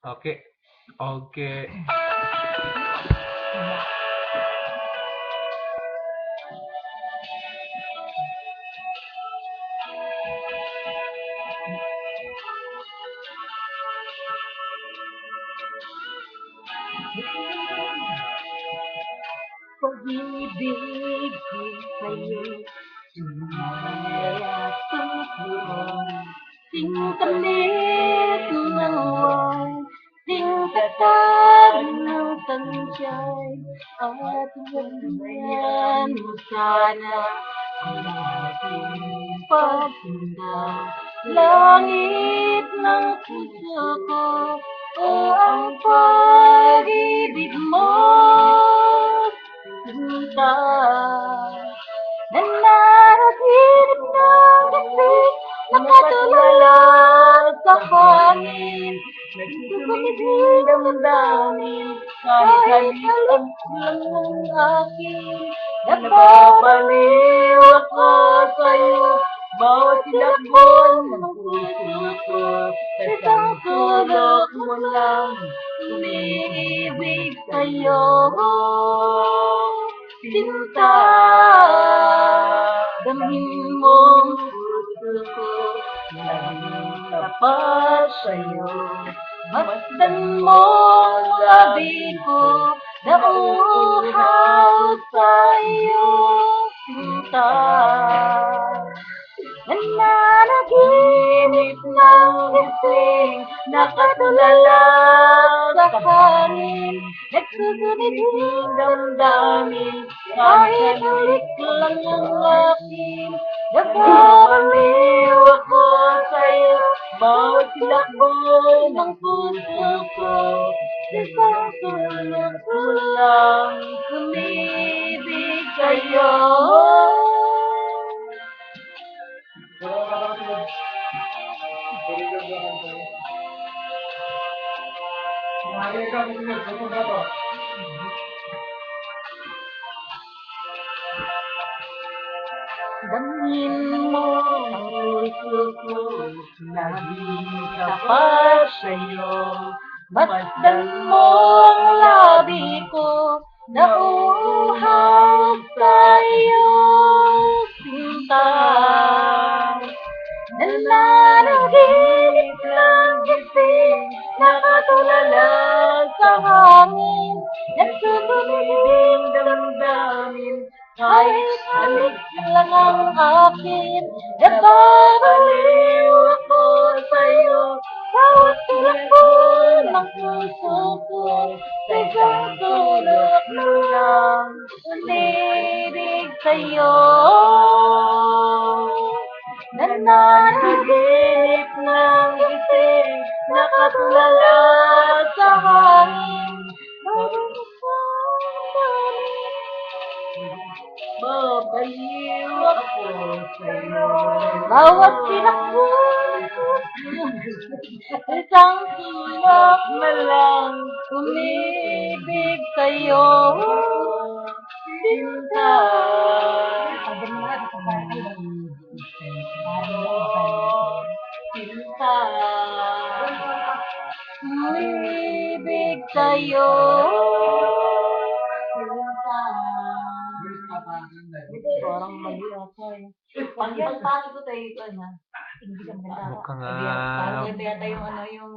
Oke, oke. Pag-ibig ko sa'yo, sumaya sa puwan. Singkamit ng uwan, singkatag ng tansay, at ganyan mo sana ang aking pagpunta. Langit ng puso ko, o ang pag-ibig mo. Sinta, nananaginip ng gabi, nakatulala sa hangin. Nagsusumiting damdamin, kahit halik lang ng akin. Napapaliw ako sa'yo, bawat silakbon ng puso ko. Sa isang sulok mo lang, umiibig sa'yo. Sinta, damhin mong puso ko, laging tapat sa'yo. Masdan mo ang labi ko, nauuhaw sa iyong sinta. Nananaginip ng gising, nakatulala sa hangin. Nagsusumiting damdamin, kahit halik lang ang akin. Napapaliw ako sa'yo, bawat silakbon ng puso ko. Sa isang sulok ko lang, umibig sa'yo. Damhin mo ang puso ko, laging tapat sa'yo. Masdan mo ang labi ko, nauuhaw sa iyong sinta. Nananaginip ng gising, nakatulala sa hangin. Nagsusumiting damdamin, kahit halik lang ang akin. Napapaliw ako sa'yo, bawat silakbon ng puso ko. Sa isang sulok mo lang, umibig sa'yo. Nananaginip ng gising, nakatulala sa hangin. Babaliw ako sa'yo. Bawat sinakbon, isang sulok na lang, umibig sa'yo. Sinta, sinta, umibig sa'yo. Sinta. Parang mali ako eh. Pag yan, paano ko tayo ito na? Hindi ka maganda. Mukhang Parang ito yata yung ano yung